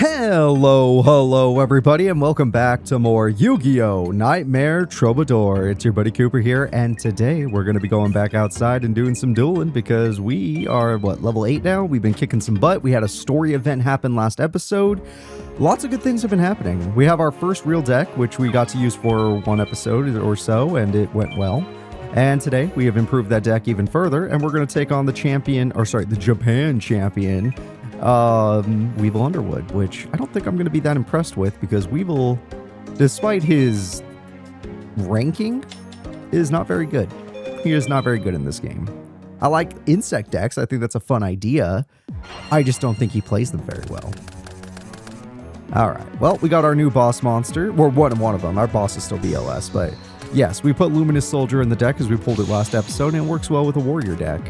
Hello everybody, and welcome back to more Yu-Gi-Oh! Nightmare Troubadour. It's your buddy Cooper here, and today we're going to be going back outside and doing some dueling because we are, level 8 now? We've been kicking some butt. We had a story event happen last episode. Lots of good things have been happening. We have our first real deck, which we got to use for one episode or so, and it went well. And today we have improved that deck even further, and we're going to take on the Japan champion, Weevil Underwood, which I don't think I'm going to be that impressed with because Weevil, despite his ranking, is not very good. He is not very good in this game. I like insect decks. I think that's a fun idea. I just don't think he plays them very well. Alright, well, we got our new boss monster. We're one of them. Our boss is still BLS, but yes, we put Luminous Soldier in the deck as we pulled it last episode, and it works well with a warrior deck.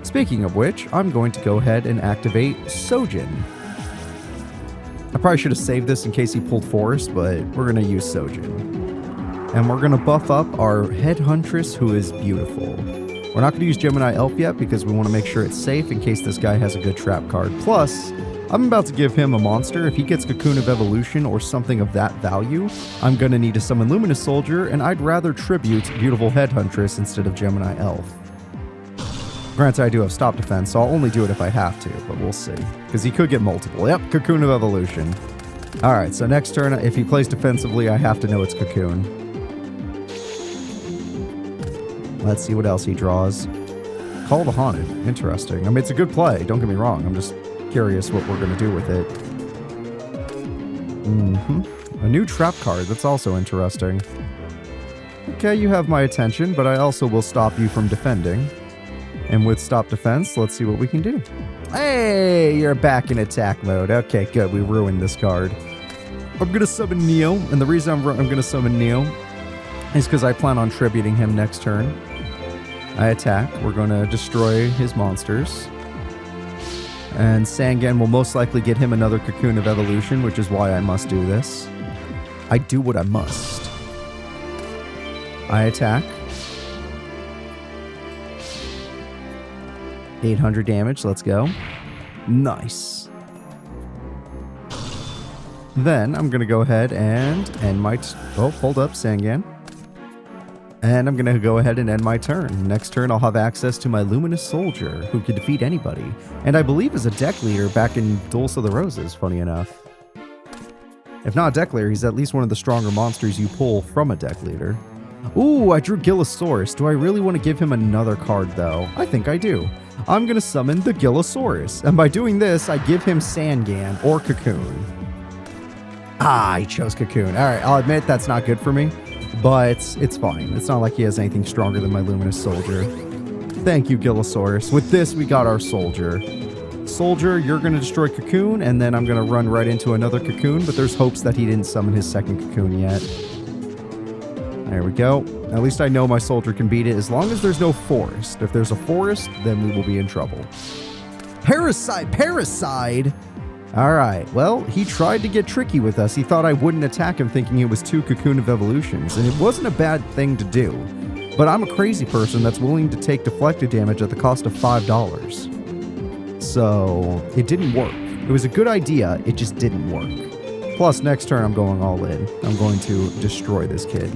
Speaking of which, I'm going to go ahead and activate Sojin. I probably should have saved this in case he pulled Forest, but we're going to use Sojin. And we're going to buff up our Head Huntress, who is beautiful. We're not going to use Gemini Elf yet because we want to make sure it's safe in case this guy has a good trap card. Plus, I'm about to give him a monster. If he gets Cocoon of Evolution or something of that value, I'm going to need to summon Luminous Soldier, and I'd rather tribute Beautiful Head Huntress instead of Gemini Elf. Granted, I do have Stop Defense, so I'll only do it if I have to, but we'll see. Because he could get multiple. Yep, Cocoon of Evolution. Alright, so next turn, if he plays defensively, I have to know it's Cocoon. Let's see what else he draws. Call the Haunted. Interesting. I mean, it's a good play, don't get me wrong. I'm just curious what we're going to do with it. A new trap card. That's also interesting. Okay, you have my attention, but I also will stop you from defending. And with Stop Defense, let's see what we can do. Hey, you're back in attack mode. Okay, good. We ruined this card. I'm going to summon Neo, and the reason I'm going to summon Neo is because I plan on tributing him next turn. I attack. We're going to destroy his monsters. And Sangan will most likely get him another Cocoon of Evolution, which is why I must do this. I do what I must. I attack. 800 damage, let's go. Nice. Then I'm going to go ahead and end my... hold up, Sangan. And I'm going to go ahead and end my turn. Next turn, I'll have access to my Luminous Soldier, who can defeat anybody. And I believe is a deck leader back in Duel of the Roses, funny enough. If not a deck leader, he's at least one of the stronger monsters you pull from a deck leader. Ooh, I drew Gillosaurus. Do I really want to give him another card, though? I think I do. I'm going to summon the Gillosaurus. And by doing this, I give him Sangan or Cocoon. Ah, I chose Cocoon. All right, I'll admit that's not good for me. But it's fine. It's not like he has anything stronger than my Luminous Soldier. Thank you, Gillosaurus. With this, we got our Soldier. Soldier, you're going to destroy Cocoon, and then I'm going to run right into another Cocoon, but there's hopes that he didn't summon his second Cocoon yet. There we go. At least I know my Soldier can beat it as long as there's no Forest. If there's a Forest, then we will be in trouble. Parasite! Alright, well, he tried to get tricky with us. He thought I wouldn't attack him thinking it was 2 Cocoon of Evolutions, and it wasn't a bad thing to do. But I'm a crazy person that's willing to take deflected damage at the cost of $5. So, it didn't work. It was a good idea, it just didn't work. Plus, next turn I'm going all in. I'm going to destroy this kid.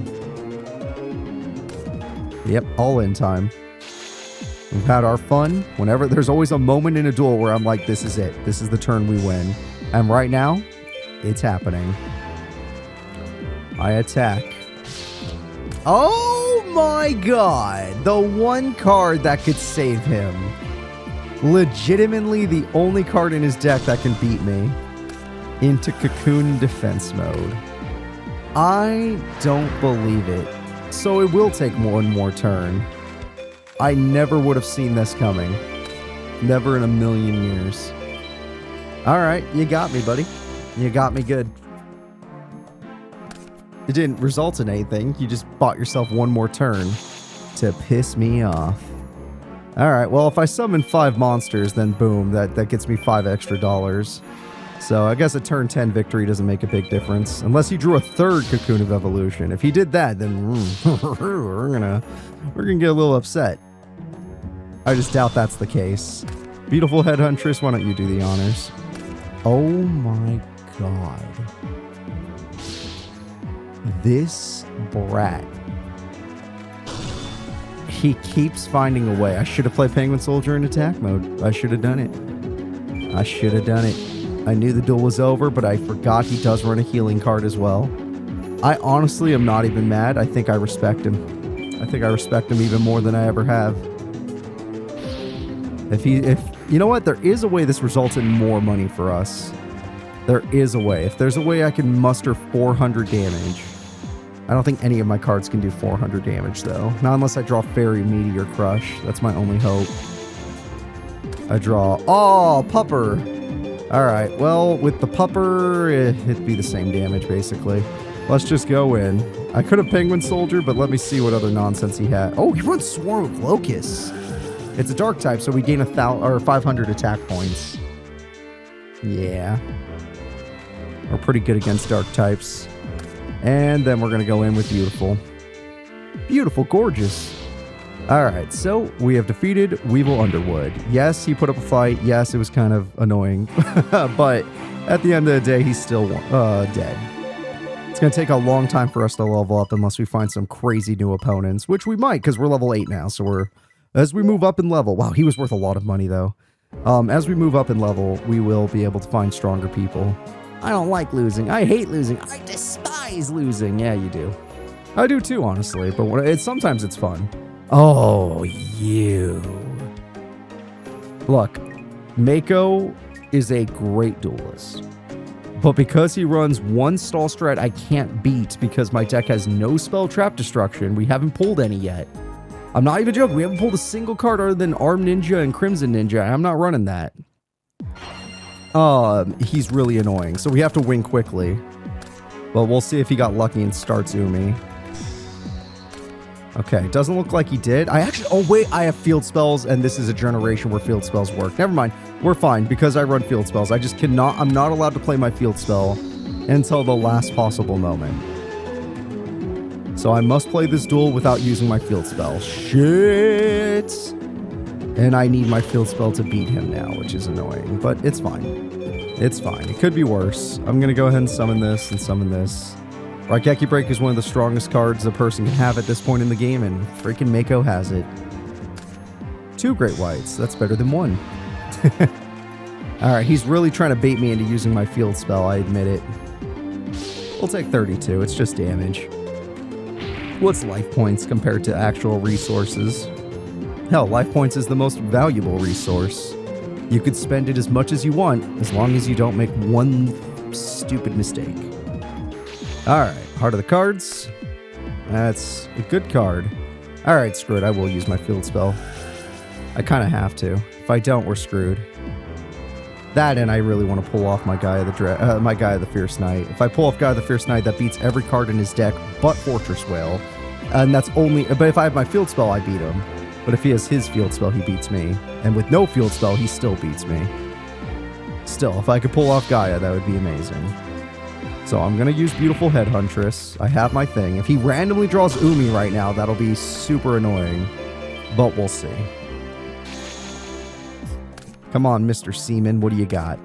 Yep, all in time. We've had our fun. Whenever there's always a moment in a duel where I'm like, this is it. This is the turn we win. And right now, it's happening. I attack. Oh my god! The one card that could save him. Legitimately the only card in his deck that can beat me. Into Cocoon defense mode. I don't believe it. So it will take one more turn. I never would have seen this coming. Never in a million years. Alright, you got me, buddy. You got me good. It didn't result in anything. You just bought yourself one more turn to piss me off. Alright, well, if I summon 5 monsters, then boom, that gets me $5 extra. So I guess a turn 10 victory doesn't make a big difference. Unless he drew a third Cocoon of Evolution. If he did that, then we're gonna get a little upset. I just doubt that's the case. Beautiful Head Huntress, why don't you do the honors? Oh my god. This brat. He keeps finding a way. I should have played Penguin Soldier in attack mode. I should have done it. I should have done it. I knew the duel was over, but I forgot he does run a healing card as well. I honestly am not even mad. I think I respect him. I think I respect him even more than I ever have. If you know what? There is a way this results in more money for us. There is a way. If there's a way I can muster 400 damage. I don't think any of my cards can do 400 damage, though. Not unless I draw Fairy Meteor Crush. That's my only hope. I draw... Oh, Pupper! Alright, well, with the Pupper, it'd be the same damage, basically. Let's just go in. I could have Penguin Soldier, but let me see what other nonsense he had. Oh, he runs Swarm of Locusts. It's a dark type, so we gain 500 attack points. Yeah. We're pretty good against dark types. And then we're going to go in with Beautiful. Beautiful, gorgeous. Alright, so we have defeated Weevil Underwood. Yes, he put up a fight. Yes, it was kind of annoying. But at the end of the day, he's still dead. It's going to take a long time for us to level up unless we find some crazy new opponents, which we might because we're level 8 now. So as we move up in level... Wow, he was worth a lot of money, though. As we move up in level, we will be able to find stronger people. I don't like losing. I hate losing. I despise losing. Yeah, you do. I do too, honestly. But sometimes it's fun. Oh, you. Look, Mako is a great duelist. But because he runs one stall strat I can't beat because my deck has no spell trap destruction, we haven't pulled any yet. I'm not even joking. We haven't pulled a single card other than Arm Ninja and Crimson Ninja. I'm not running that. He's really annoying, so we have to win quickly. Well, we'll see if he got lucky and starts Umi. Okay, doesn't look like he did. Oh wait, I have field spells, and this is a generation where field spells work. Never mind, we're fine, because I run field spells. I just cannot, I'm not allowed to play my field spell until the last possible moment. So I must play this duel without using my field spell. Shit! And I need my field spell to beat him now, which is annoying, but it's fine. It's fine. It could be worse. I'm going to go ahead and summon this and summon this. Raigeki Break is one of the strongest cards a person can have at this point in the game, and freaking Mako has it. 2 Great Whites. That's better than 1. Alright, he's really trying to bait me into using my field spell, I admit it. We'll take 32. It's just damage. What's life points compared to actual resources? Hell, life points is the most valuable resource. You could spend it as much as you want, as long as you don't make one stupid mistake. Alright, Heart of the Cards. That's a good card. Alright, screw it, I will use my field spell. I kind of have to. If I don't, we're screwed. That, and I really want to pull off my Guy of the Fierce Knight. If I pull off Guy of the Fierce Knight, that beats every card in his deck but Fortress Whale. And that's only... But if I have my field spell, I beat him. But if he has his field spell, he beats me. And with no field spell, he still beats me. Still, if I could pull off Gaia, that would be amazing. So I'm going to use Beautiful Head Huntress. I have my thing. If he randomly draws Umi right now, that'll be super annoying. But we'll see. Come on, Mr. Seaman. What do you got?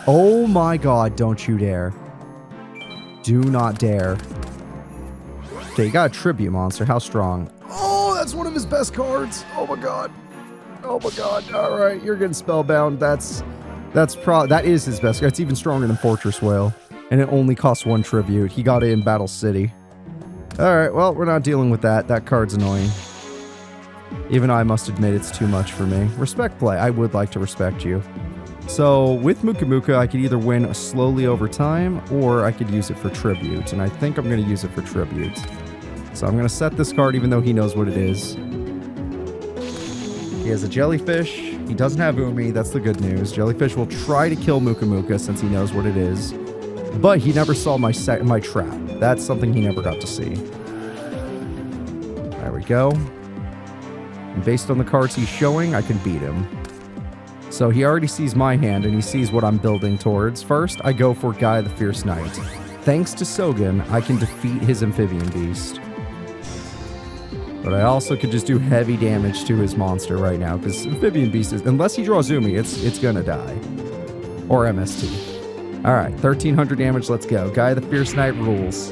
Oh my god, don't you dare. Do not dare. Okay, you got a Tribute Monster. How strong? Oh, that's one of his best cards. Oh my god. Oh my god. All right, you're getting Spellbound. That is his best. It's even stronger than Fortress Whale. And it only costs 1 tribute. He got it in Battle City. All right, well, we're not dealing with that. That card's annoying. Even I must admit it's too much for me. Respect play. I would like to respect you. So with Muka Muka, I could either win slowly over time, or I could use it for tribute. And I think I'm going to use it for tribute. So I'm going to set this card even though he knows what it is. He has a Jellyfish. He doesn't have Umi. That's the good news. Jellyfish will try to kill Muka Muka since he knows what it is. But he never saw my trap. That's something he never got to see. There we go. And based on the cards he's showing, I can beat him. So he already sees my hand, and he sees what I'm building towards. First, I go for Guy the Fierce Knight. Thanks to Sogen, I can defeat his Amphibian Beast. But I also could just do heavy damage to his monster right now, because Amphibian Beast is, unless he draws Umi, it's gonna die. Or MST. All right, 1300 damage. Let's go. Guy the Fierce Knight rules.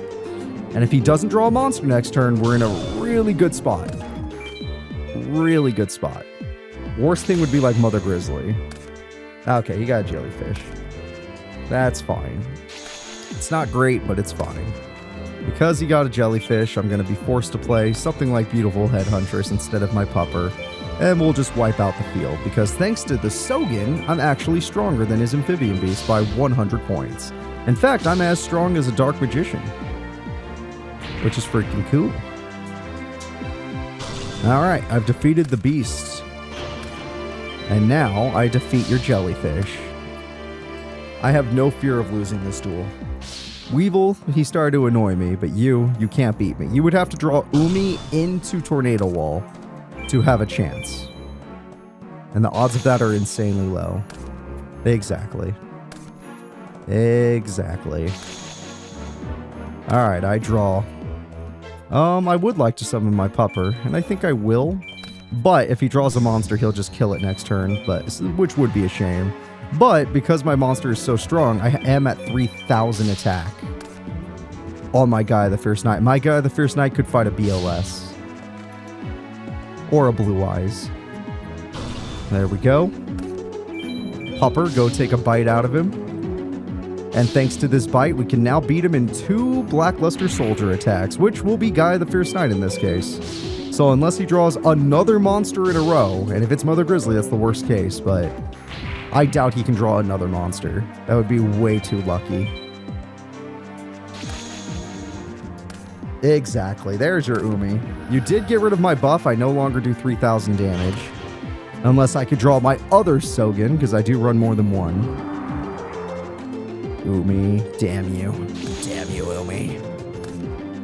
And if he doesn't draw a monster next turn, we're in a really good spot. Really good spot. Worst thing would be like Mother Grizzly. Okay, he got a jellyfish. That's fine. It's not great, but it's fine. Because he got a jellyfish, I'm going to be forced to play something like Beautiful Headhuntress instead of my pupper. And we'll just wipe out the field, because thanks to the Sogen, I'm actually stronger than his Amphibian Beast by 100 points. In fact, I'm as strong as a Dark Magician. Which is freaking cool. Alright, I've defeated the beasts. And now I defeat your jellyfish. I have no fear of losing this duel. Weevil, he started to annoy me, but you can't beat me. You would have to draw Umi into Tornado Wall to have a chance. And the odds of that are insanely low. Exactly. Exactly. Alright, I draw. I would like to summon my pupper, and I think I will. But if he draws a monster, he'll just kill it next turn, which would be a shame. But because my monster is so strong, I am at 3,000 attack on my Guy the Fierce Knight. My Guy the Fierce Knight could fight a BLS. Or a Blue Eyes. There we go. Pupper, go take a bite out of him. And thanks to this bite, we can now beat him in 2 Blackluster Soldier attacks, which will be Guy the Fierce Knight in this case. So unless he draws another monster in a row, and if it's Mother Grizzly, that's the worst case, but I doubt he can draw another monster. That would be way too lucky. Exactly. There's your Umi. You did get rid of my buff. I no longer do 3,000 damage. Unless I could draw my other Sogen, because I do run more than one. Umi. Damn you. Damn you, Umi.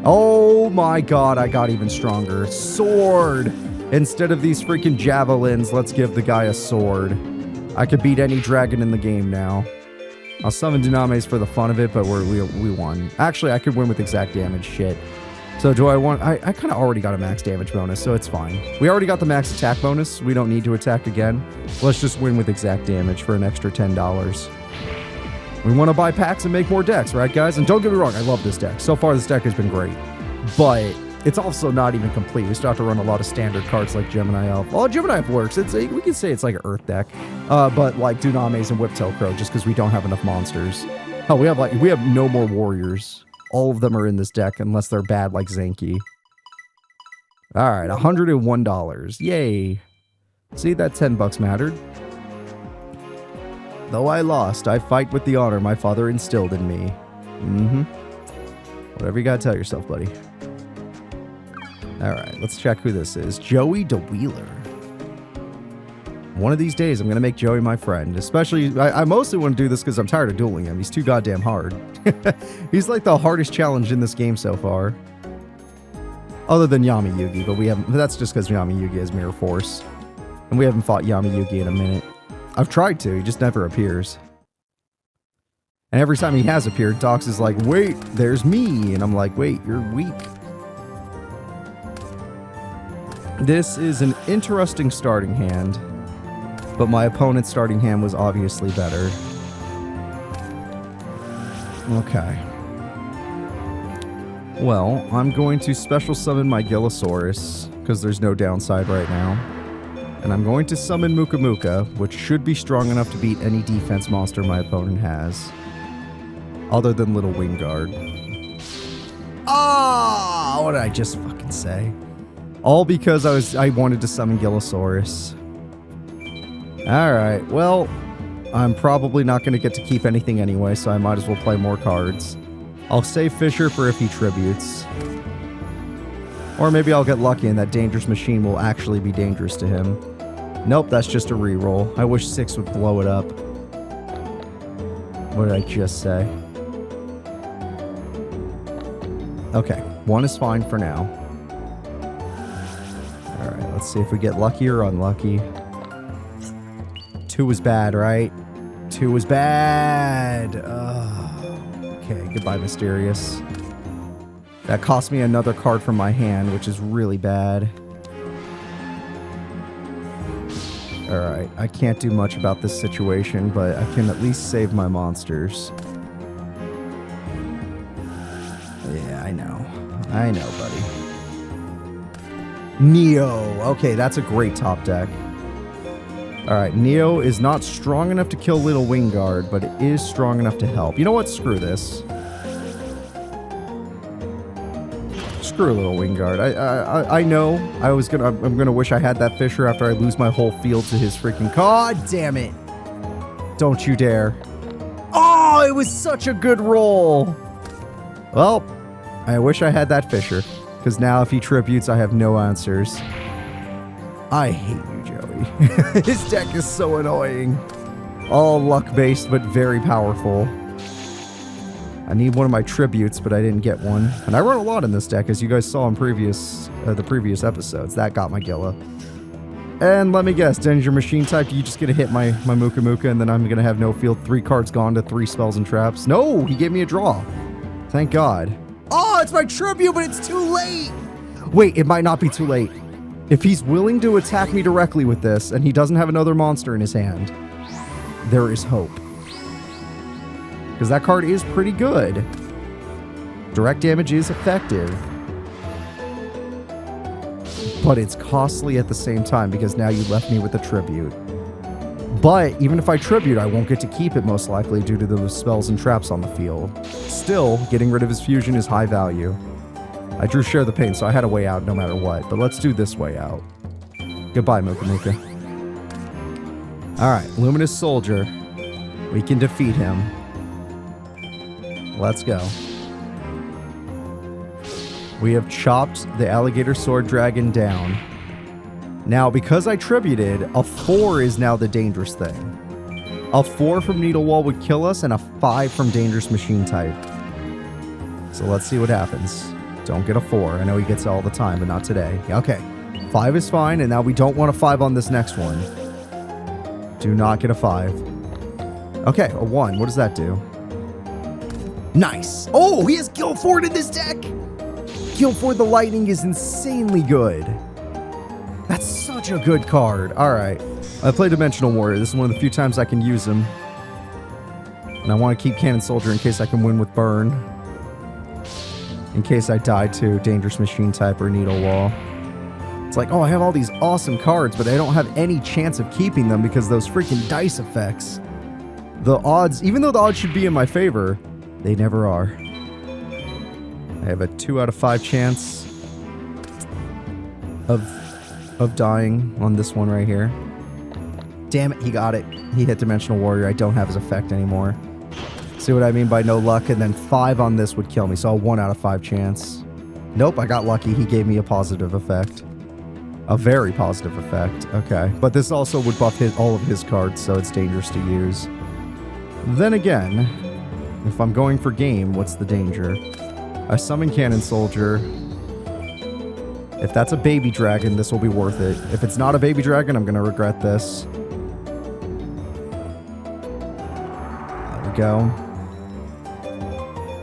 Oh my god, I got even stronger. Sword! Instead of these freaking javelins, let's give the guy a sword. I could beat any dragon in the game now. I'll summon Dunamis for the fun of it, but we won. Actually, I could win with exact damage. Shit. So do I want... I kind of already got a max damage bonus, so it's fine. We already got the max attack bonus. We don't need to attack again. Let's just win with exact damage for an extra $10. We want to buy packs and make more decks, right, guys? And don't get me wrong, I love this deck. So far, this deck has been great. But it's also not even complete. We still have to run a lot of standard cards like Gemini Elf. Well, Gemini Elf works. We can say it's like an Earth deck. But like Dunamis and Whiptail Crow, just because we don't have enough monsters. Hell, we have no more warriors. All of them are in this deck unless they're bad like Zenki. Alright, $101. Yay. See, that 10 bucks mattered. Though I lost, I fight with the honor my father instilled in me. Whatever you gotta tell yourself, buddy. Alright, let's check who this is. Joey DeWheeler. One of these days, I'm going to make Joey my friend. Especially, I mostly want to do this because I'm tired of dueling him. He's too goddamn hard. He's like the hardest challenge in this game so far. Other than Yami Yugi, but that's just because Yami Yugi is Mirror Force. And we haven't fought Yami Yugi in a minute. I've tried to, he just never appears. And every time he has appeared, Dox is like, wait, there's me. And I'm like, wait, you're weak. This is an interesting starting hand. But my opponent's starting hand was obviously better. Okay. Well, I'm going to special summon my Gillosaurus, because there's no downside right now. And I'm going to summon Muka Muka, which should be strong enough to beat any defense monster my opponent has. Other than Little Wingard. Ah! What did I just fucking say? All because I wanted to summon Gillosaurus. Alright, well, I'm probably not going to get to keep anything anyway, so I might as well play more cards. I'll save Fisher for if he tributes. Or maybe I'll get lucky and that dangerous machine will actually be dangerous to him. Nope, that's just a reroll. I wish 6 would blow it up. What did I just say? Okay, 1 is fine for now. Alright, let's see if we get lucky or unlucky. 2 was bad, right? 2 was bad. Okay, goodbye, Mysterious. That cost me another card from my hand, which is really bad. Alright, I can't do much about this situation, but I can at least save my monsters. I know. I know, buddy. Neo. Okay, that's a great top deck. Alright, Neo is not strong enough to kill Little Wingard, but it is strong enough to help. You know what? Screw this. Screw Little Wingard. I know I'm gonna wish I had that Fisher after I lose my whole field to his freaking... God damn it! Don't you dare. Oh, it was such a good roll! Well, I wish I had that Fisher, because now if he tributes, I have no answers. I hate you, Joey. His deck is so annoying. All luck-based, but very powerful. I need one of my tributes, but I didn't get one. And I run a lot in this deck, as you guys saw in the previous episodes. That got my Gila. And let me guess, Danger Machine type, you just get to hit my Muka Muka, and then I'm going to have no field. 3 cards gone to 3 spells and traps. No, he gave me a draw. Thank God. Oh, it's my tribute, but it's too late. Wait, it might not be too late. If he's willing to attack me directly with this, and he doesn't have another monster in his hand, there is hope. Because that card is pretty good. Direct damage is effective. But it's costly at the same time, because now you left me with a tribute. But even if I tribute, I won't get to keep it most likely due to the spells and traps on the field. Still, getting rid of his fusion is high value. I drew Share the Pain, so I had a way out no matter what. But let's do this way out. Goodbye, Muka Muka. Alright, Luminous Soldier. We can defeat him. Let's go. We have chopped the Alligator Sword Dragon down. Now, because I tributed, a 4 is now the dangerous thing. A 4 from Needle Wall would kill us, and a 5 from Dangerous Machine type. So let's see what happens. Don't get a 4. I know he gets it all the time, but not today. Okay. 5 is fine, and now we don't want a 5 on this next one. Do not get a 5. Okay, a 1. What does that do? Nice. Oh, he has Guilford in this deck. Guilford the Lightning is insanely good. That's such a good card. All right. I play Dimensional Warrior. This is one of the few times I can use him. And I want to keep Cannon Soldier in case I can win with Burn. In case I die to Dangerous Machine type or Needle Wall. It's like, oh, I have all these awesome cards, but I don't have any chance of keeping them because those freaking dice effects. The odds, even though the odds should be in my favor, they never are. I have a 2 out of 5 chance of dying on this one right here. Damn it, he got it. He hit Dimensional Warrior. I don't have his effect anymore. See what I mean by no luck? And then 5 on this would kill me, so a 1 out of 5 chance. Nope, I got lucky. He gave me a positive effect. A very positive effect. Okay. But this also would buff all of his cards, so it's dangerous to use. Then again, if I'm going for game, what's the danger? I summon Cannon Soldier. If that's a baby dragon, this will be worth it. If it's not a baby dragon, I'm going to regret this. There we go.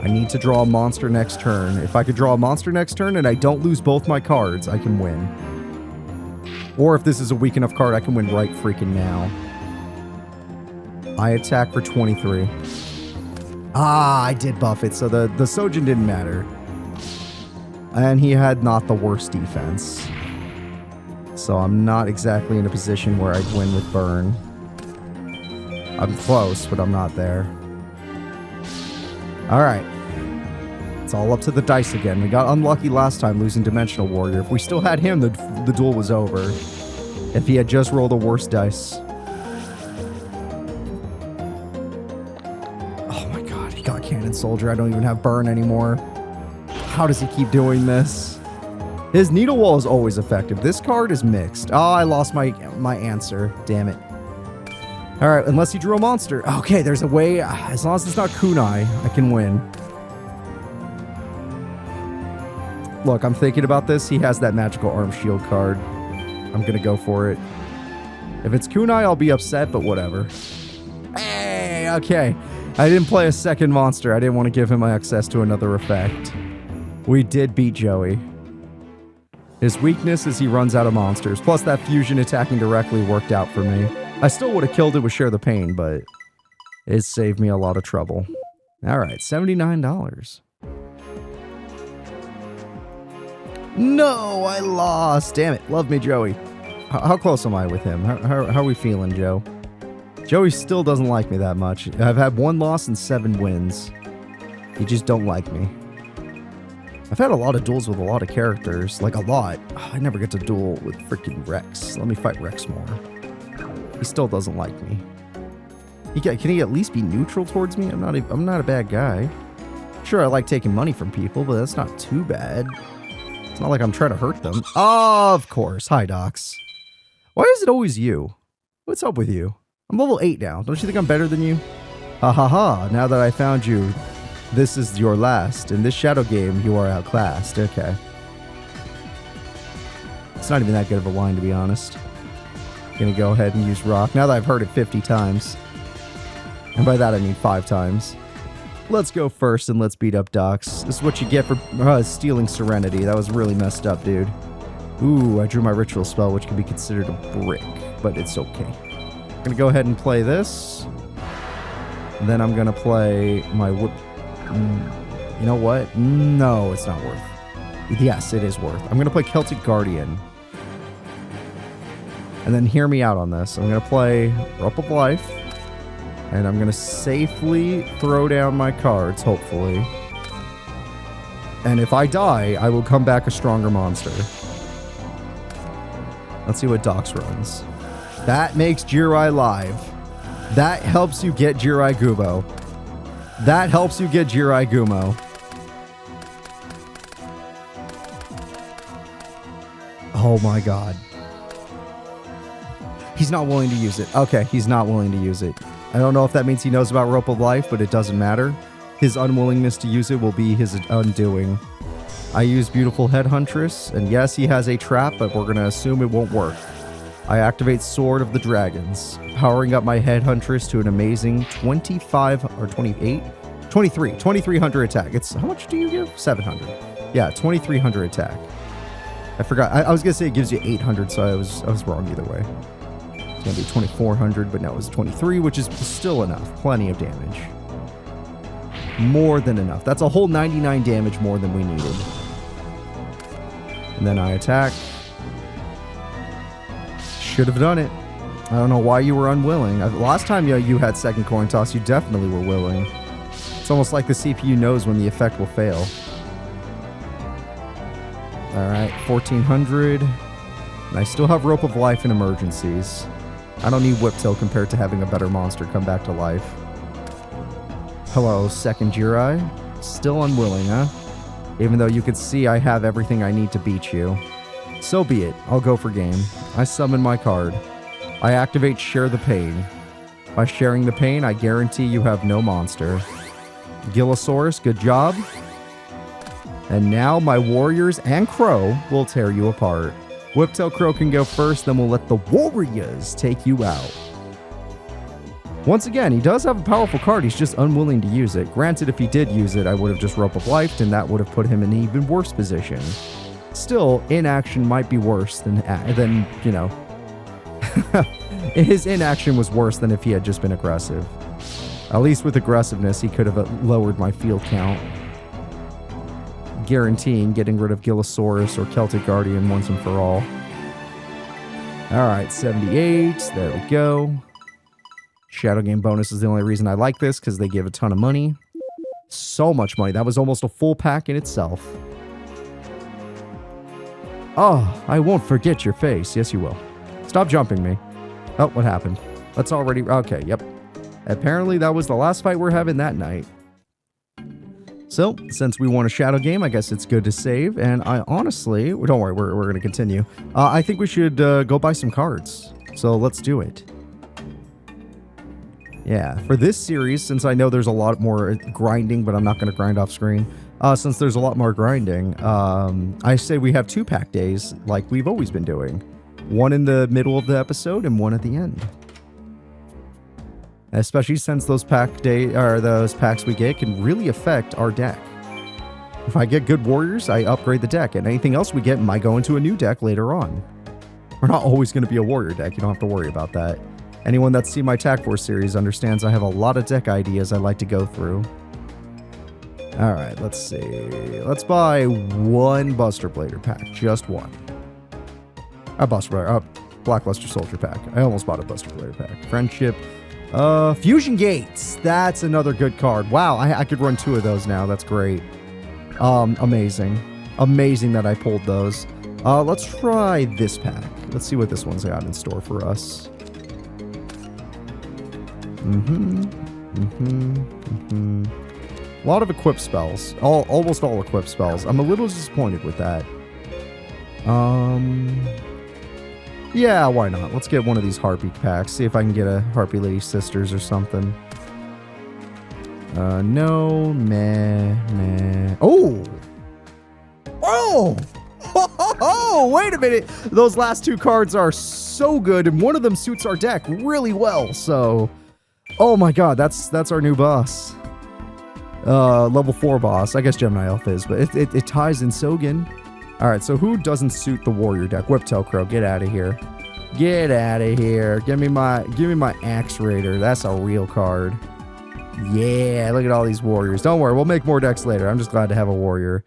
I need to draw a monster next turn. If I could draw a monster next turn and I don't lose both my cards, I can win. Or if this is a weak enough card, I can win right freaking now. I attack for 23. Ah, I did buff it, so the Sojin didn't matter. And he had not the worst defense. So I'm not exactly in a position where I'd win with Burn. I'm close, but I'm not there. Alright. It's all up to the dice again. We got unlucky last time losing Dimensional Warrior. If we still had him, the duel was over. If he had just rolled the worst dice. Oh my god, he got Cannon Soldier. I don't even have Burn anymore. How does he keep doing this? His Needle Wall is always effective. This card is mixed. Oh, I lost my answer. Damn it. Alright, unless he drew a monster. Okay, there's a way. As long as it's not Kunai, I can win. Look, I'm thinking about this. He has that Magical Arm Shield card. I'm going to go for it. If it's Kunai, I'll be upset, but whatever. Hey, okay. I didn't play a second monster. I didn't want to give him access to another effect. We did beat Joey. His weakness is he runs out of monsters. Plus, that fusion attacking directly worked out for me. I still would have killed it with Share the Pain, but it saved me a lot of trouble. All right, $79. No, I lost. Damn it. Love me, Joey. How close am I with him? How are we feeling, Joe? Joey still doesn't like me that much. I've had 1 loss and 7 wins. He just don't like me. I've had a lot of duels with a lot of characters. Like, a lot. I never get to duel with freaking Rex. Let me fight Rex more. He still doesn't like me. Can he at least be neutral towards me? I'm not a bad guy. Sure, I like taking money from people, but that's not too bad. It's not like I'm trying to hurt them. Oh, of course. Hi, Docs. Why is it always you? What's up with you? I'm level 8 now. Don't you think I'm better than you? Ha ha ha. Now that I found you, this is your last. In this shadow game, you are outclassed. Okay. It's not even that good of a line, to be honest. Gonna go ahead and use rock. Now that I've heard it 50 times. And by that, I mean 5 times. Let's go first and let's beat up Docs. This is what you get for stealing Serenity. That was really messed up, dude. Ooh, I drew my ritual spell, which can be considered a brick, but it's okay. I'm gonna go ahead and play this. And then I'm gonna play my whip. You know what? No, it's not worth. Yes, it is worth. I'm gonna play Celtic Guardian. And then hear me out on this. I'm gonna play Rope of Life. And I'm going to safely throw down my cards, hopefully. And if I die, I will come back a stronger monster. Let's see what Docs runs. That makes Jirai live. That helps you get Jirai Gumo. That helps you get Jirai Gumo. Oh my god. He's not willing to use it. Okay, he's not willing to use it. I don't know if that means he knows about Rope of Life, but it doesn't matter. His unwillingness to use it will be his undoing. I use Beautiful Head Huntress, and yes, he has a trap, but we're going to assume it won't work. I activate Sword of the Dragons, powering up my Head Huntress to an amazing 25 or 28? 2300 attack. It's how much do you give? 700. Yeah, 2300 attack. I forgot. I was going to say it gives you 800, so I was wrong either way. It's going to be 2400, but now it's 23, which is still enough. Plenty of damage. More than enough. That's a whole 99 damage more than we needed. And then I attack. Should have done it. I don't know why you were unwilling. Last time you had second coin toss, you definitely were willing. It's almost like the CPU knows when the effect will fail. Alright, 1400. And I still have Rope of Life in emergencies. I don't need Whip Tail compared to having a better monster come back to life. Hello, second Jirai. Still unwilling, huh? Even though you can see I have everything I need to beat you. So be it. I'll go for game. I summon my card. I activate Share the Pain. By sharing the pain, I guarantee you have no monster. Gillosaurus, good job. And now my warriors and Crow will tear you apart. Whiptail Crow can go first, then we'll let the warriors take you out. Once again, he does have a powerful card, he's just unwilling to use it. Granted, if he did use it, I would have just Rope of Life, and that would have put him in an even worse position. Still, inaction might be worse than you know. His inaction was worse than if he had just been aggressive. At least with aggressiveness, he could have lowered my field count. Guaranteeing getting rid of Gillosaurus or Celtic Guardian once and for all. Alright, 78. There we go. Shadow Game bonus is the only reason I like this, because they give a ton of money. So much money. That was almost a full pack in itself. Oh, I won't forget your face. Yes, you will. Stop jumping me. Oh, what happened? That's already... Okay, yep. Apparently, that was the last fight we're having that night. So, since we won a Shadow Game, I guess it's good to save. And I honestly... Don't worry, we're going to continue. I think we should go buy some cards. So, let's do it. Yeah, for this series, since I know there's a lot more grinding, but I'm not going to grind off screen. Since there's a lot more grinding, I say we have 2-pack days like we've always been doing. One in the middle of the episode and one at the end. Especially since those those packs we get can really affect our deck. If I get good warriors, I upgrade the deck, and anything else we get might go into a new deck later on. We're not always going to be a warrior deck, you don't have to worry about that. Anyone that's seen my Tac Force series understands I have a lot of deck ideas I like to go through. All right, let's see. Let's buy one Buster Blader pack. Just one. A Buster Blader. Blackluster Soldier pack. I almost bought a Buster Blader pack. Friendship. Fusion Gates. That's another good card. Wow, I could run 2 of those now. That's great. Amazing. Amazing that I pulled those. Let's try this pack. Let's see what this one's got in store for us. A lot of equip spells. Almost all equip spells. I'm a little disappointed with that. Yeah, why not? Let's get one of these Harpy packs. See if I can get a Harpy Lady Sisters or something. No. Meh. Oh! Oh! Oh, wait a minute. Those last 2 cards are so good, and one of them suits our deck really well, so... Oh my god, that's our new boss. Level 4 boss. I guess Gemini Elf is, but it ties in Sogen. Alright, so who doesn't suit the warrior deck? Whiptail Crow, get out of here. Get out of here. Give me my Axe Raider. That's a real card. Yeah, look at all these warriors. Don't worry, we'll make more decks later. I'm just glad to have a warrior.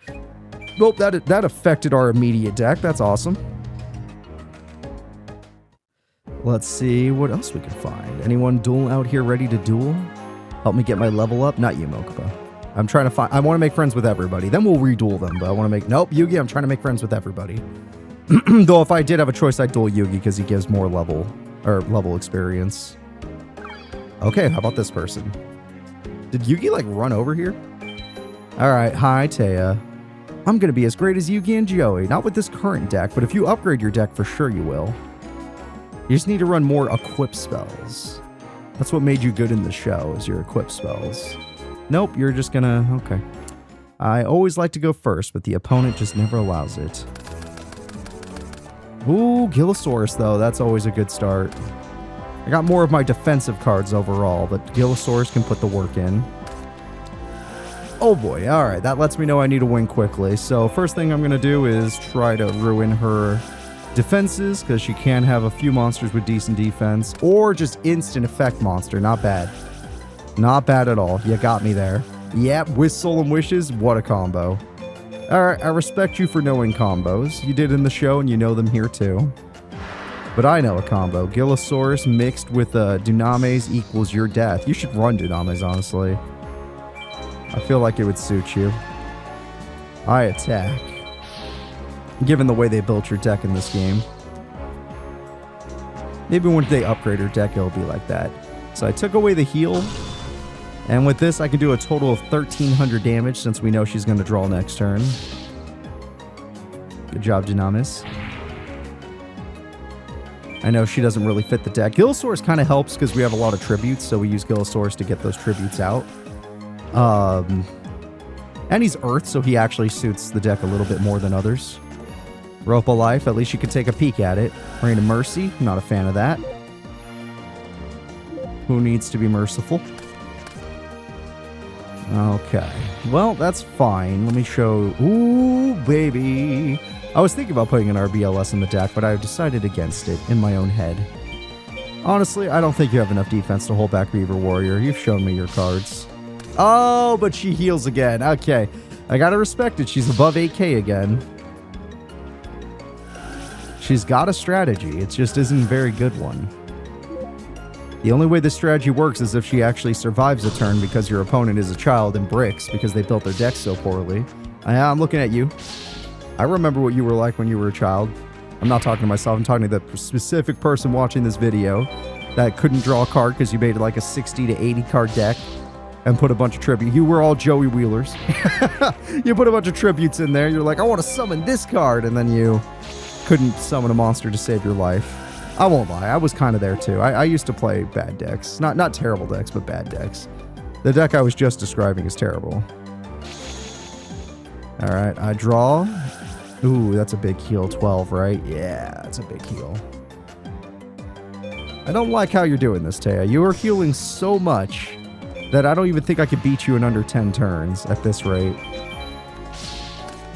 Nope, that affected our immediate deck. That's awesome. Let's see what else we can find. Anyone duel out here ready to duel? Help me get my level up? Not you, Mokuba. I'm trying to find... I want to make friends with everybody. Then we'll reduel them, but I want to make... Nope, Yugi, I'm trying to make friends with everybody. Though if I did have a choice, I'd duel Yugi because he gives more level experience. Okay, how about this person? Did Yugi, like, run over here? Alright, hi, Taya. I'm going to be as great as Yugi and Joey. Not with this current deck, but if you upgrade your deck, for sure you will. You just need to run more equip spells. That's what made you good in the show, is your equip spells. Nope, you're just gonna... Okay. I always like to go first, but the opponent just never allows it. Ooh, Gillosaurus, though. That's always a good start. I got more of my defensive cards overall, but Gillosaurus can put the work in. Oh boy, alright, that lets me know I need to win quickly. So first thing I'm going to do is try to ruin her defenses, because she can have a few monsters with decent defense, or just instant effect monster. Not bad. Not bad at all. You got me there. Yep, with Soul and Wishes, what a combo. Alright, I respect you for knowing combos. You did in the show, and you know them here too. But I know a combo. Gillosaurus mixed with Dunames equals your death. You should run Dunames, honestly. I feel like it would suit you. I attack. Given the way they built your deck in this game. Maybe when they upgrade her deck, it'll be like that. So I took away the heal. And with this, I can do a total of 1,300 damage since we know she's going to draw next turn. Good job, Dunamis. I know she doesn't really fit the deck. Gillosaurus kind of helps because we have a lot of tributes, so we use Gillosaurus to get those tributes out. And he's Earth, so he actually suits the deck a little bit more than others. Rope of Life, at least you can take a peek at it. Reign of Mercy, not a fan of that. Who needs to be merciful? Okay. Well, that's fine. Let me show... Ooh, baby. I was thinking about putting an RBLS in the deck, but I've decided against it in my own head. Honestly, I don't think you have enough defense to hold back Beaver Warrior. You've shown me your cards. Oh, but she heals again. Okay. I gotta respect it. She's above 8k again. She's got a strategy. It just isn't a very good one. The only way this strategy works is if she actually survives a turn because your opponent is a child and bricks because they built their deck so poorly. I'm looking at you. I remember what you were like when you were a child. I'm not talking to myself. I'm talking to the specific person watching this video that couldn't draw a card because you made like a 60 to 80 card deck and put a bunch of tribute. You were all Joey Wheelers. You put a bunch of tributes in there. You're like, I want to summon this card. And then you couldn't summon a monster to save your life. I won't lie. I was kind of there too. I used to play bad decks. Not terrible decks, but bad decks. The deck I was just describing is terrible. All right, I draw. Ooh, that's a big heal. 12, right? Yeah, that's a big heal. I don't like how you're doing this, Taya. You are healing so much that I don't even think I could beat you in under 10 turns at this rate.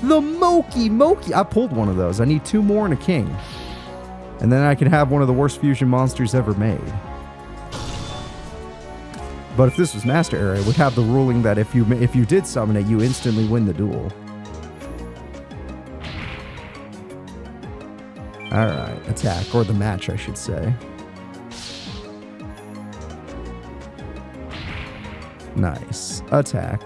The Moki! I pulled one of those. I need 2 more and a king. And then I can have one of the worst fusion monsters ever made. But if this was Master Area, it would have the ruling that if you did summon it, you instantly win the duel. Alright, attack. Or the match, I should say. Nice. Attack.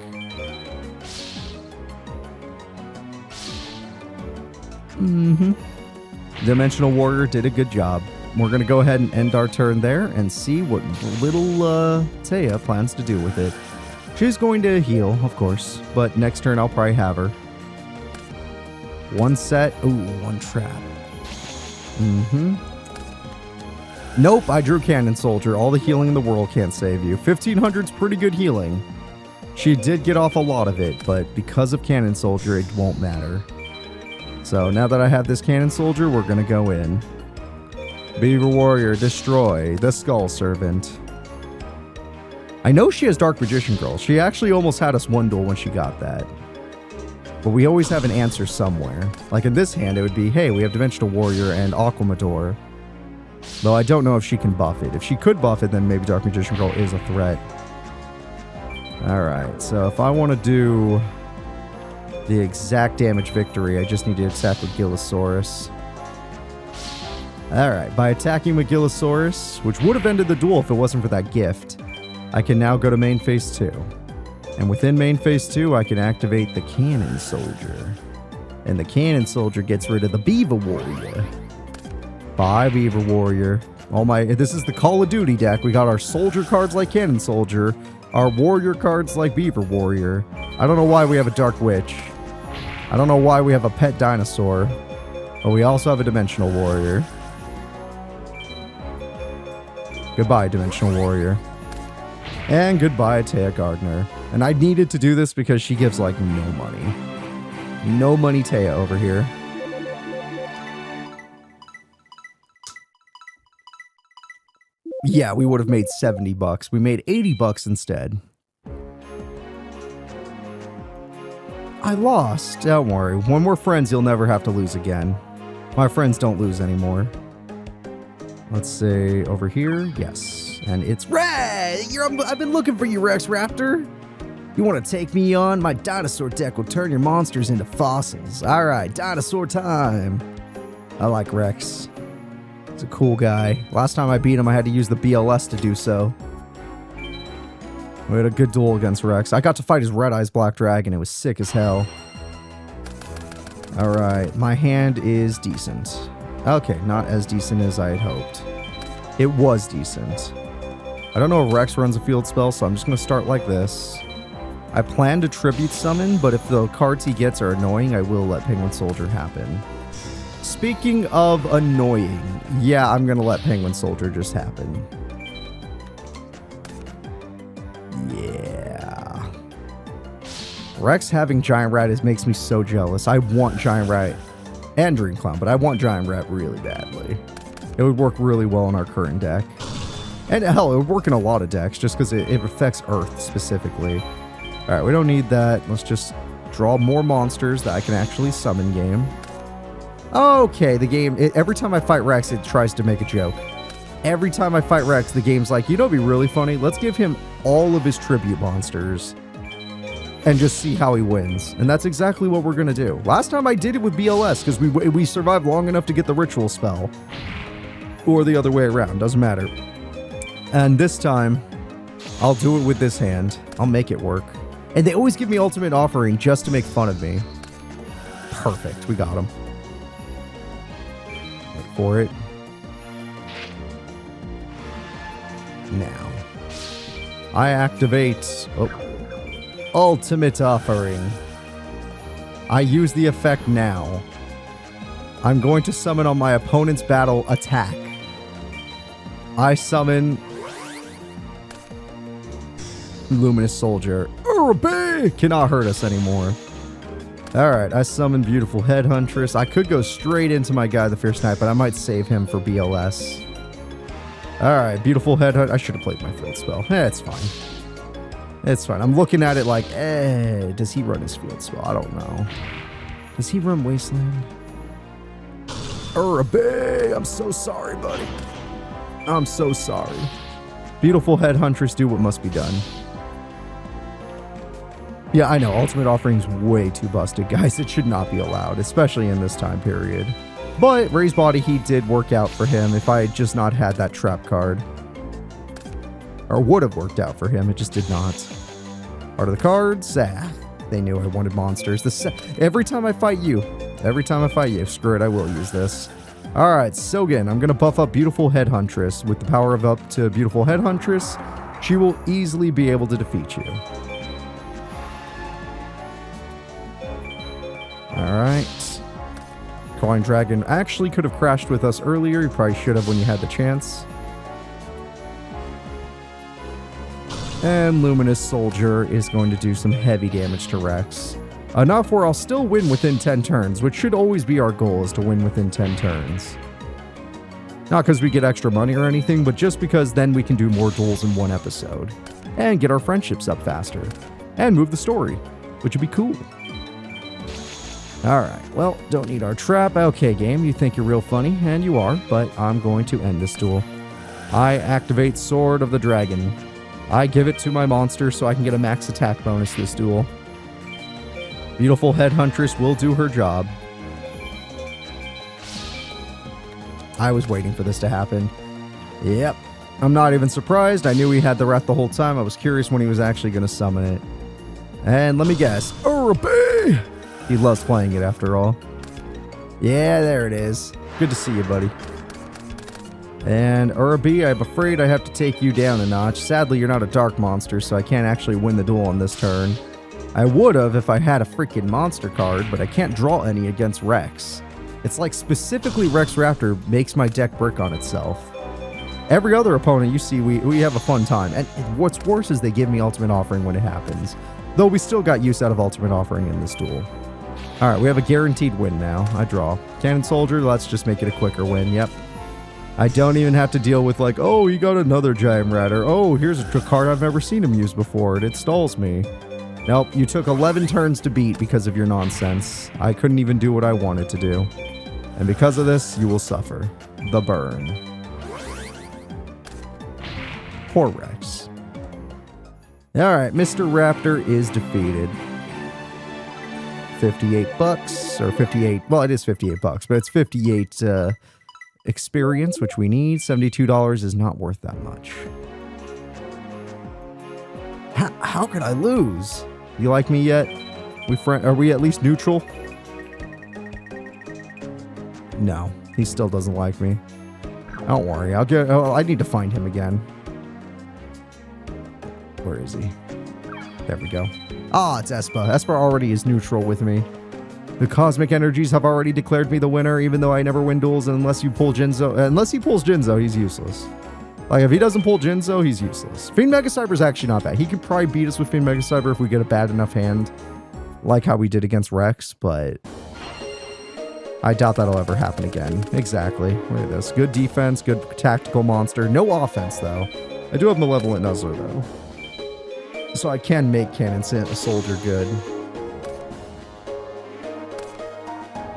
Dimensional Warrior did a good job. We're going to go ahead and end our turn there and see what little Taya plans to do with it. She's going to heal, of course, but next turn I'll probably have her. One set. Ooh, one trap. Nope, I drew Cannon Soldier. All the healing in the world can't save you. 1500's pretty good healing. She did get off a lot of it, but because of Cannon Soldier, it won't matter. So now that I have this Cannon Soldier, we're going to go in. Beaver Warrior, destroy the Skull Servant. I know she has Dark Magician Girl. She actually almost had us one duel when she got that. But we always have an answer somewhere. Like in this hand, it would be, hey, we have Dimensional Warrior and Aquamador. Though I don't know if she can buff it. If she could buff it, then maybe Dark Magician Girl is a threat. Alright, so if I want to do the exact damage victory, I just need to attack with Gillosaurus. Alright, by attacking with Gillosaurus, which would have ended the duel if it wasn't for that gift, I can now go to main phase 2. And within main phase 2, I can activate the Cannon Soldier. And the Cannon Soldier gets rid of the Beaver Warrior. Bye, Beaver Warrior. This is the Call of Duty deck. We got our soldier cards like Cannon Soldier, our warrior cards like Beaver Warrior. I don't know why we have a Dark Witch. I don't know why we have a pet dinosaur. But we also have a Dimensional Warrior. Goodbye, Dimensional Warrior. And goodbye, Taya Gardner. And I needed to do this because she gives, like, no money. No money Taya over here. Yeah, we would have made 70 bucks. We made 80 bucks instead. I lost. Don't worry. When we're friends, you'll never have to lose again. My friends don't lose anymore. Let's say over here. Yes. And it's Red! I've been looking for you, Rex Raptor. You want to take me on? My dinosaur deck will turn your monsters into fossils. Alright, dinosaur time. I like Rex. He's a cool guy. Last time I beat him, I had to use the BLS to do so. We had a good duel against Rex. I got to fight his Red Eyes Black Dragon. It was sick as hell. Alright, my hand is decent. Okay, not as decent as I had hoped. It was decent. I don't know if Rex runs a field spell, so I'm just going to start like this. I plan to Tribute Summon, but if the cards he gets are annoying, I will let Penguin Soldier happen. Speaking of annoying, yeah, I'm going to let Penguin Soldier just happen. Yeah. Rex having Giant Rat makes me so jealous. I want Giant Rat and Dream Clown, but I want Giant Rat really badly. It would work really well in our current deck. And hell, it would work in a lot of decks just because it affects Earth specifically. Alright, we don't need that. Let's just draw more monsters that I can actually summon game. Okay, the game, every time I fight Rex, it tries to make a joke. Every time I fight Rex, the game's like, you know what'd be really funny? Let's give him all of his tribute monsters and just see how he wins. And that's exactly what we're going to do. Last time I did it with BLS because we survived long enough to get the ritual spell. Or the other way around, doesn't matter. And this time, I'll do it with this hand. I'll make it work. And they always give me Ultimate Offering just to make fun of me. Perfect, we got him. Wait for it. Now. I activate... Ultimate Offering. I use the effect now. I'm going to summon on my opponent's battle attack. I summon... Luminous Soldier. Urbe! Cannot hurt us anymore. Alright, I summon Beautiful Headhuntress. I could go straight into my guy, the Fierce Knight, but I might save him for BLS. Alright, Beautiful Headhunt. I should have played my field spell. It's fine. It's fine. I'm looking at it like, does he run his field spell? I don't know. Does he run Wasteland? Urbe! I'm so sorry, buddy. I'm so sorry. Beautiful Head Huntress, do what must be done. Yeah, I know. Ultimate Offering's way too busted, guys. It should not be allowed, especially in this time period. But Ray's Body Heat did work out for him if I had just not had that trap card. Or would have worked out for him. It just did not. Art of the cards? They knew I wanted monsters. Every time I fight you, screw it, I will use this. Alright, so again, I'm going to buff up Beautiful Head Huntress. With the power of up to Beautiful Head Huntress, she will easily be able to defeat you. Alright. Calling Dragon actually could have crashed with us earlier. You probably should have when you had the chance. And Luminous Soldier is going to do some heavy damage to Rex. Enough where I'll still win within 10 turns, which should always be our goal, is to win within 10 turns. Not because we get extra money or anything, but just because then we can do more duels in one episode. And get our friendships up faster. And move the story, which would be cool. Alright, well, don't need our trap. Okay, game, you think you're real funny, and you are, but I'm going to end this duel. I activate Sword of the Dragon. I give it to my monster so I can get a max attack bonus this duel. Beautiful Head Huntress will do her job. I was waiting for this to happen. Yep. I'm not even surprised. I knew he had the Wrath the whole time. I was curious when he was actually going to summon it. And let me guess. Urabi! He loves playing it after all. Yeah, there it is. Good to see you, buddy. And Urabi, I'm afraid I have to take you down a notch. Sadly, you're not a dark monster, so I can't actually win the duel on this turn. I would have if I had a freaking monster card, but I can't draw any against Rex. It's like specifically Rex Raptor makes my deck brick on itself. Every other opponent you see, we have a fun time. And what's worse is they give me Ultimate Offering when it happens. Though we still got use out of Ultimate Offering in this duel. Alright, we have a guaranteed win now. I draw. Cannon Soldier, let's just make it a quicker win. Yep. I don't even have to deal with like, oh, he got another Giant Rat, or oh, here's a card I've never seen him use before, and it stalls me. Nope, you took 11 turns to beat because of your nonsense. I couldn't even do what I wanted to do. And because of this, you will suffer. The burn. Poor Rex. Alright, Mr. Raptor is defeated. 58 bucks, or 58, well, it is 58 bucks, but it's 58 experience, which we need. $72 is not worth that much. How could I lose? You like me yet? Are we at least neutral? No, he still doesn't like me. Don't worry, I need to find him again. Where is he? There we go. Ah, it's Espa. Espa already is neutral with me. The cosmic energies have already declared me the winner, even though I never win duels unless you pull Jinzo. Unless he pulls Jinzo, he's useless. Like, if he doesn't pull Jinzo, he's useless. Fiend Mega Cyber is actually not bad. He could probably beat us with Fiend Mega Cyber if we get a bad enough hand, like how we did against Rex, but I doubt that'll ever happen again. Exactly. Look at this. Good defense, good tactical monster. No offense, though. I do have Malevolent Nuzzler, though. So I can make Cannon Soldier good.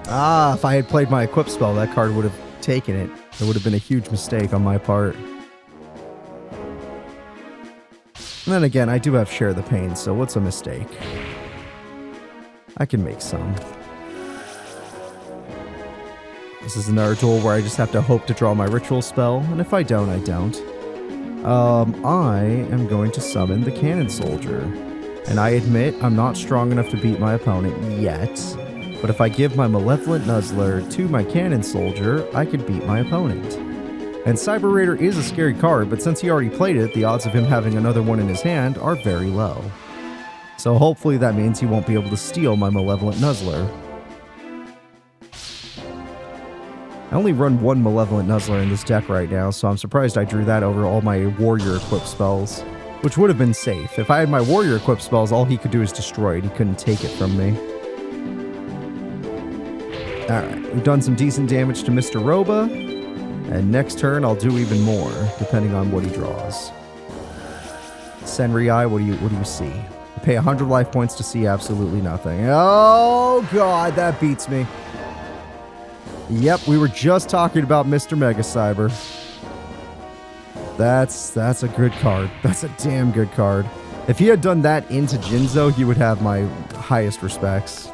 Ah, if I had played my equip spell, that card would have taken it. It would have been a huge mistake on my part. And then again, I do have Share the Pain, so what's a mistake? I can make some. This is another duel where I just have to hope to draw my ritual spell, and if I don't, I don't. I am going to summon the Cannon Soldier. And I admit, I'm not strong enough to beat my opponent yet. But if I give my Malevolent Nuzzler to my Cannon Soldier, I could beat my opponent. And Cyber Raider is a scary card, but since he already played it, the odds of him having another one in his hand are very low. So hopefully that means he won't be able to steal my Malevolent Nuzzler. I only run one Malevolent Nuzzler in this deck right now, so I'm surprised I drew that over all my Warrior equip spells, which would have been safe. If I had my Warrior equip spells, all he could do is destroy it. He couldn't take it from me. Alright, we've done some decent damage to Mr. Roba, and next turn I'll do even more, depending on what he draws. Senri, what do you see? You pay 100 life points to see absolutely nothing. Oh god, that beats me. Yep, we were just talking about Mr. Mega Cyber. That's a good card. That's a damn good card. If he had done that into Jinzo, he would have my highest respects.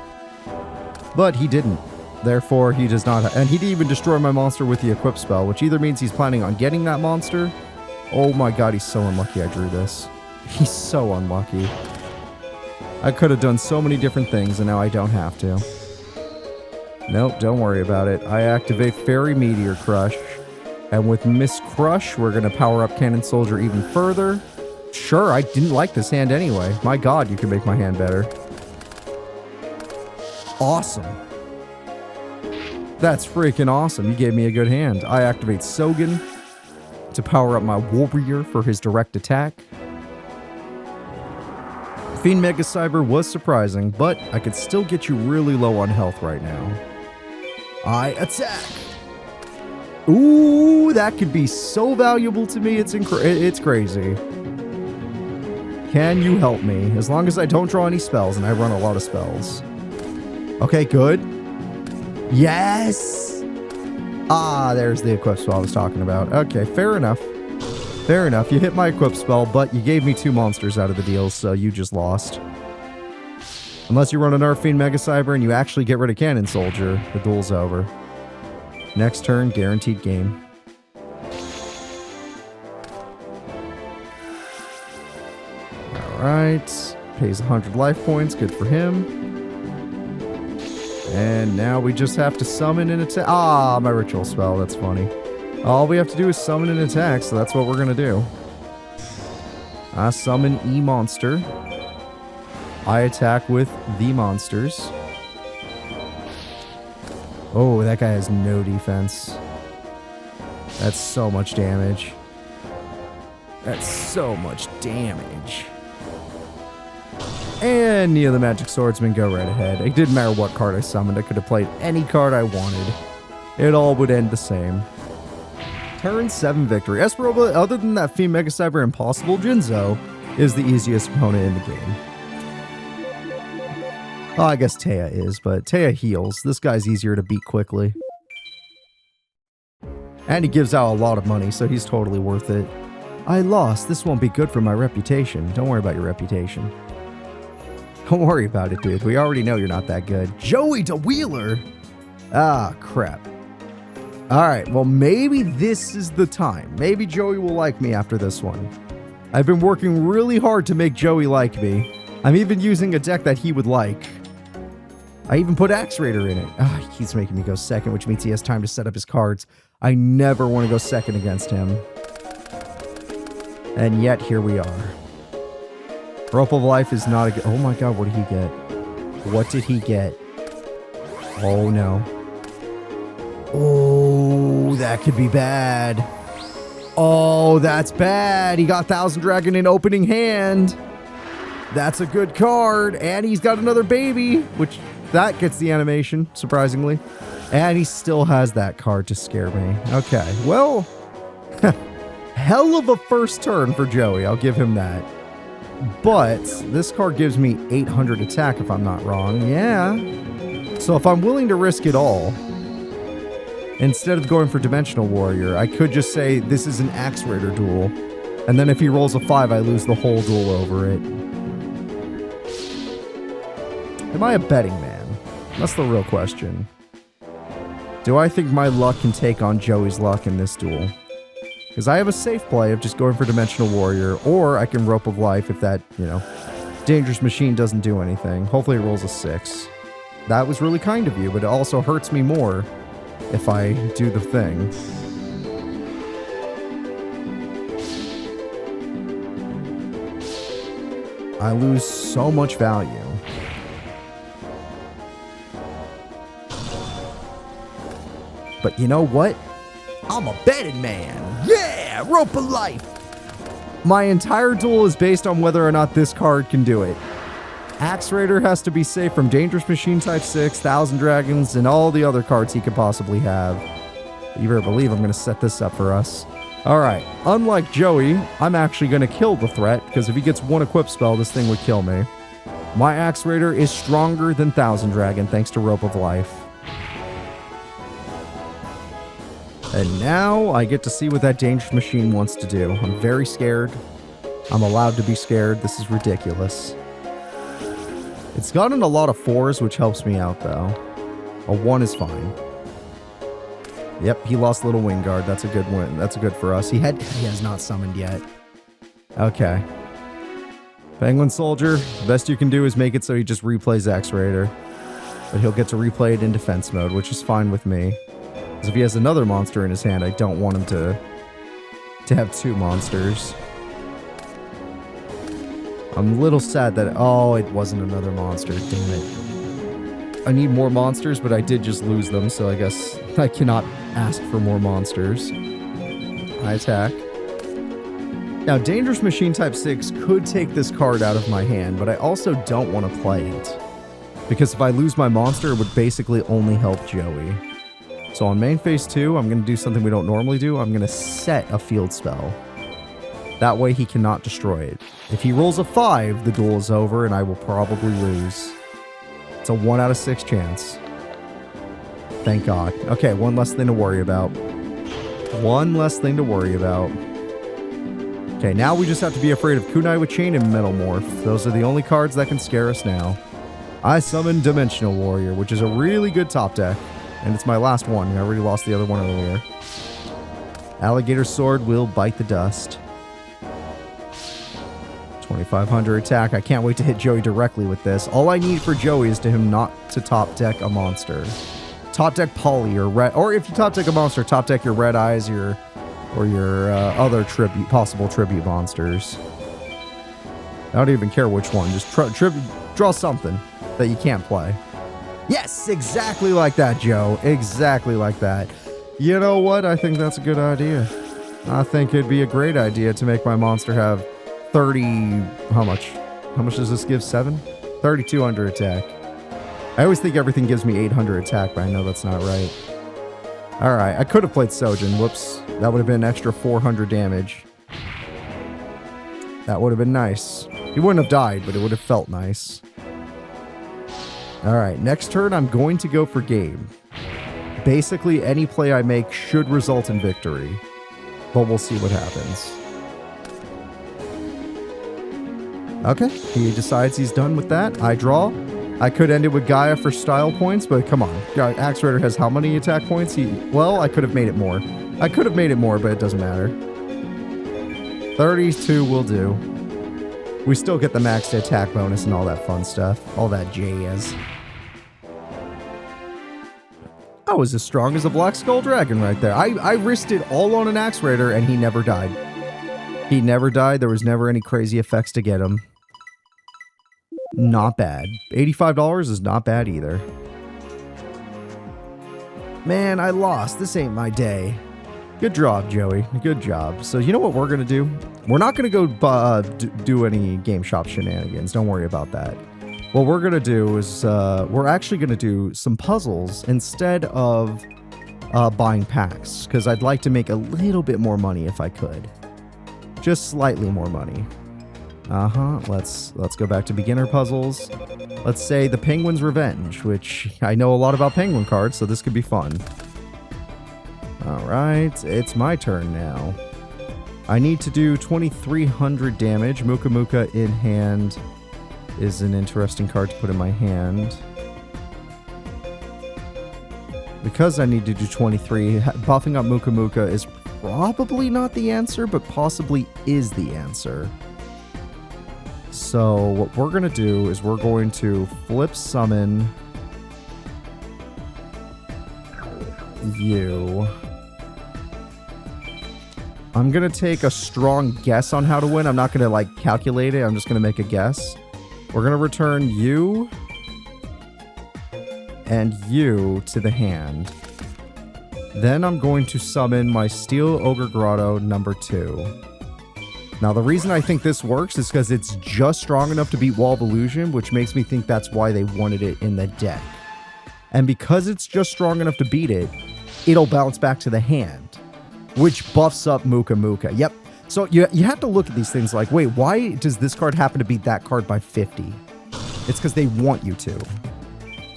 But he didn't. Therefore, he does not. And he didn't even destroy my monster with the equip spell, which either means he's planning on getting that monster. Oh my god, he's so unlucky I drew this. He's so unlucky. I could have done so many different things, and now I don't have to. Nope, don't worry about it. I activate Fairy Meteor Crush. And with Miss Crush, we're going to power up Cannon Soldier even further. Sure, I didn't like this hand anyway. My god, you can make my hand better. Awesome. That's freaking awesome. You gave me a good hand. I activate Sogen to power up my Warrior for his direct attack. Fiend Mega Cyber was surprising, but I could still get you really low on health right now. I attack. Ooh, that could be so valuable to me. It's crazy. Can you help me? As long as I don't draw any spells, and I run a lot of spells. Okay, good. Yes! Ah, there's the equip spell I was talking about. Okay, fair enough. Fair enough. You hit my equip spell, but you gave me 2 monsters out of the deal, so you just lost. Unless you run an Nerf Fiend Mega Cyber and you actually get rid of Cannon Soldier, the duel's over. Next turn, guaranteed game. Alright. Pays 100 life points. Good for him. And now we just have to summon an attack. Ah, my ritual spell. That's funny. All we have to do is summon an attack, so that's what we're going to do. I summon E-Monster. I attack with the monsters. Oh, that guy has no defense. That's so much damage. That's so much damage. And Nia the Magic Swordsman, go right ahead. It didn't matter what card I summoned. I could have played any card I wanted. It all would end the same. Turn 7 victory. Espa Roba, other than that Fiend Mega Cyber Impossible, Jinzo is the easiest opponent in the game. Oh, I guess Taya is, but Taya heals. This guy's easier to beat quickly. And he gives out a lot of money, so he's totally worth it. I lost. This won't be good for my reputation. Don't worry about your reputation. Don't worry about it, dude. We already know you're not that good. Joey the Wheeler? Ah, crap. Alright, well, maybe this is the time. Maybe Joey will like me after this one. I've been working really hard to make Joey like me. I'm even using a deck that he would like. I even put Axe Raider in it. Oh, he keeps making me go second, which means he has time to set up his cards. I never want to go second against him. And yet, here we are. Rope of Life is not a good... Oh my god, what did he get? What did he get? Oh no. Oh, that could be bad. Oh, that's bad. He got Thousand Dragon in opening hand. That's a good card. And he's got another baby, which... That gets the animation, surprisingly. And he still has that card to scare me. Okay, well... hell of a first turn for Joey, I'll give him that. But this card gives me 800 attack, if I'm not wrong. Yeah. So if I'm willing to risk it all, instead of going for Dimensional Warrior, I could just say this is an Axe Raider duel. And then if he rolls a 5, I lose the whole duel over it. Am I a betting man? That's the real question. Do I think my luck can take on Joey's luck in this duel? Because I have a safe play of just going for Dimensional Warrior, or I can Rope of Life if that, you know, Dangerous Machine doesn't do anything. Hopefully it rolls a 6. That was really kind of you, but it also hurts me more if I do the thing. I lose so much value. But you know what? I'm a betting man. Yeah, Rope of Life. My entire duel is based on whether or not this card can do it. Axe Raider has to be safe from Dangerous Machine Type 6, Thousand Dragons, and all the other cards he could possibly have. You better believe I'm going to set this up for us. Alright, unlike Joey, I'm actually going to kill the threat, because if he gets one equip spell, this thing would kill me. My Axe Raider is stronger than Thousand Dragon, thanks to Rope of Life. And now I get to see what that dangerous machine wants to do. I'm very scared. I'm allowed to be scared. This is ridiculous. It's gotten a lot of 4s, which helps me out, though. A 1 is fine. Yep, he lost Little Wing Guard. That's a good win. That's good for us. He has not summoned yet. Okay. Penguin Soldier, the best you can do is make it so he just replays X-Raider. But he'll get to replay it in defense mode, which is fine with me. Because if he has another monster in his hand, I don't want him to have 2 monsters. I'm a little sad that... Oh, it wasn't another monster. Damn it. I need more monsters, but I did just lose them, so I guess I cannot ask for more monsters. I attack. Now, Dangerous Machine Type 6 could take this card out of my hand, but I also don't want to play it. Because if I lose my monster, it would basically only help Joey. So on main phase 2, I'm going to do something we don't normally do. I'm going to set a field spell. That way he cannot destroy it. If he rolls a 5, the duel is over and I will probably lose. It's a 1 out of 6 chance. Thank God. Okay, one less thing to worry about. One less thing to worry about. Okay, now we just have to be afraid of Kunai with Chain and Metal Morph. Those are the only cards that can scare us now. I summon Dimensional Warrior, which is a really good top deck. And it's my last one. I already lost the other one earlier. Alligator Sword will bite the dust. 2500 attack. I can't wait to hit Joey directly with this. All I need for Joey is to him not to top deck a monster. Top deck Polly or Red, or if you top deck a monster, top deck your Red Eyes, or your other possible tribute monsters. I don't even care which one. Just draw something that you can't play. Yes, exactly like that, Joe. Exactly like that. You know what? I think that's a good idea. I think it'd be a great idea to make my monster have 30... How much? How much does this give? 7? 3200 attack. I always think everything gives me 800 attack, but I know that's not right. Alright, I could have played Sojin. Whoops. That would have been an extra 400 damage. That would have been nice. He wouldn't have died, but it would have felt nice. Alright, next turn I'm going to go for game. Basically, any play I make should result in victory. But we'll see what happens. Okay, he decides he's done with that. I draw. I could end it with Gaia for style points, but come on. Axe Raider has how many attack points? Well, I could have made it more. I could have made it more, but it doesn't matter. 32 will do. We still get the maxed attack bonus and all that fun stuff. All that jazz. I was as strong as a Black Skull Dragon right there. I risked it all on an Axe Raider and he never died. He never died. There was never any crazy effects to get him. Not bad. $85 is not bad either. Man, I lost. This ain't my day. Good job, Joey. Good job. So you know what we're going to do? We're not going to go do any game shop shenanigans. Don't worry about that. What we're going to do is we're actually going to do some puzzles instead of buying packs. Because I'd like to make a little bit more money if I could. Just slightly more money. Let's go back to beginner puzzles. Let's say the Penguin's Revenge, which I know a lot about Penguin cards, so this could be fun. Alright, it's my turn now. I need to do 2300 damage. Muka Muka in hand is an interesting card to put in my hand. Because I need to do 23, buffing up Muka Muka is probably not the answer, but possibly is the answer. So what we're going to do is we're going to flip summon you. I'm going to take a strong guess on how to win. I'm not going to like calculate it. I'm just going to make a guess. We're going to return you and you to the hand. Then I'm going to summon my Steel Ogre Grotto number 2. Now, the reason I think this works is because it's just strong enough to beat Wall of Illusion, which makes me think that's why they wanted it in the deck. And because it's just strong enough to beat it, it'll bounce back to the hand, which buffs up Muka Muka. Yep. So you have to look at these things like, wait, why does this card happen to beat that card by 50? It's because they want you to.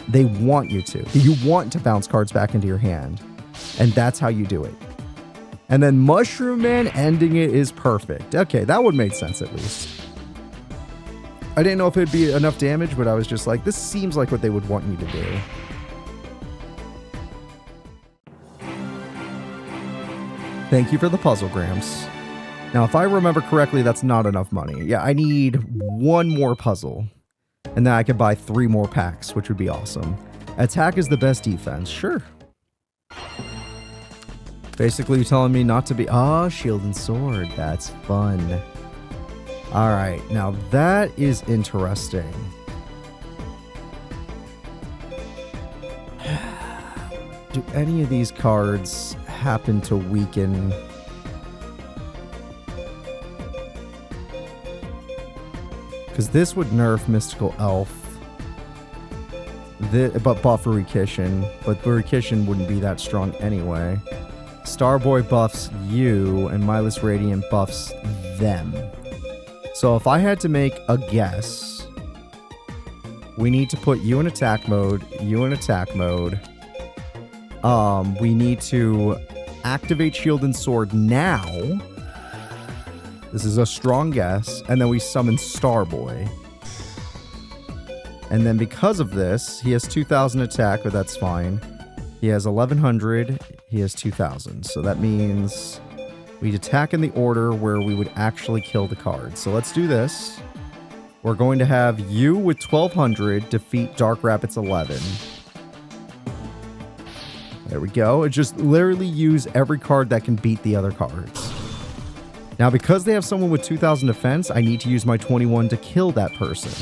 They want you to. You want to bounce cards back into your hand. And that's how you do it. And then Mushroom Man ending it is perfect. Okay, that would make sense at least. I didn't know if it'd be enough damage, but I was just like, this seems like what they would want me to do. Thank you for the puzzle, Gramps. Now, if I remember correctly, that's not enough money. Yeah, I need one more puzzle. And then I could buy 3 more packs, which would be awesome. Attack is the best defense. Sure. Basically, you're telling me not to be... Oh, shield and sword. That's fun. All right. Now, that is interesting. Do any of these cards happen to weaken... Because this would nerf Mystical Elf. But buff Rikishin. But Rikishin wouldn't be that strong anyway. Starboy buffs you, and Mindless Radiant buffs them. So if I had to make a guess, we need to put you in attack mode, you in attack mode. We need to activate Shield and Sword now. This is a strong guess. And then we summon Starboy. And then because of this, he has 2,000 attack, but that's fine. He has 1,100. He has 2,000. So that means we'd attack in the order where we would actually kill the card. So let's do this. We're going to have you with 1,200 defeat Dark Rapids 11. There we go. It just literally use every card that can beat the other cards. Now, because they have someone with 2,000 defense, I need to use my 21 to kill that person.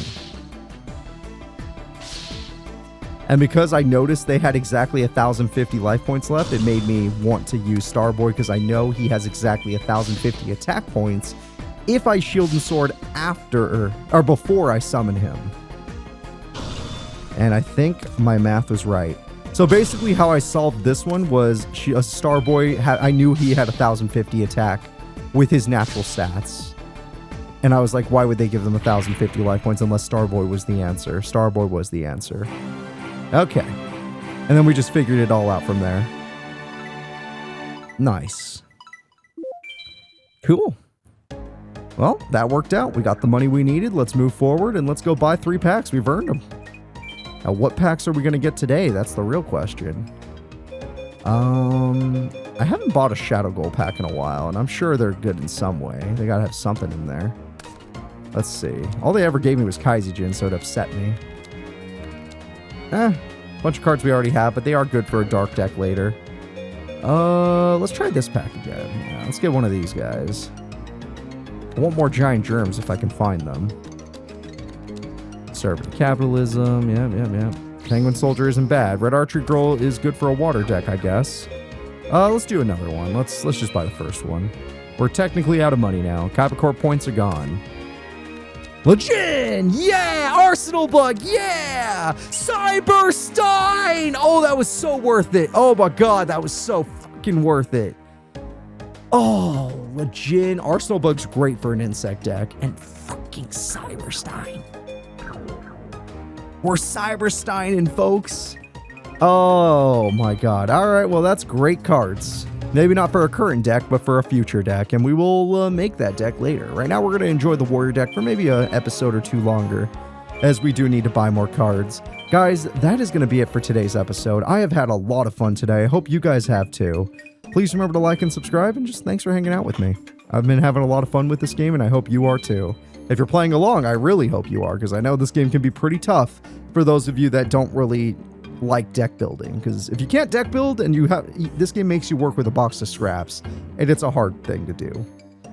And because I noticed they had exactly 1,050 life points left, it made me want to use Starboy because I know he has exactly 1,050 attack points if I Shield and Sword after or before I summon him. And I think my math was right. So basically how I solved this one was Starboy, I knew he had 1,050 attack with his natural stats. And I was like, why would they give them 1,050 life points unless Starboy was the answer? Starboy was the answer. Okay. And then we just figured it all out from there. Nice. Cool. Well, that worked out. We got the money we needed. Let's move forward and let's go buy 3 packs. We've earned them. Now, what packs are we going to get today? That's the real question. I haven't bought a Shadow Gold pack in a while, and I'm sure they're good in some way. They got to have something in there. Let's see. All they ever gave me was Kaizijin, so it upset me. Bunch of cards we already have, but they are good for a dark deck later. Let's try this pack again. Yeah, let's get one of these guys. I want more giant germs if I can find them. Servant Capitalism, yeah. Penguin Soldier isn't bad. Red Archery Girl is good for a water deck, I guess. Let's do another one. Let's just buy the first one. We're technically out of money now. Capricorn points are gone. Legend! Yeah! Arsenal Bug! Yeah! Cyberstein! Oh, that was so worth it. Oh my god, that was so fucking worth it. Oh, Legend. Arsenal Bug's great for an insect deck. And fucking Cyberstein. We're Cybersteining, folks. Oh my god. Alright, well that's great cards. Maybe not for a current deck, but for a future deck, and we will make that deck later. Right now, we're going to enjoy the Warrior deck for maybe an episode or 2 longer, as we do need to buy more cards. Guys, that is going to be it for today's episode. I have had a lot of fun today. I hope you guys have too. Please remember to like and subscribe, and just thanks for hanging out with me. I've been having a lot of fun with this game, and I hope you are too. If you're playing along, I really hope you are, because I know this game can be pretty tough for those of you that don't really like deck building, because if you can't deck build and this game makes you work with a box of scraps, and it's a hard thing to do.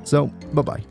So, bye-bye.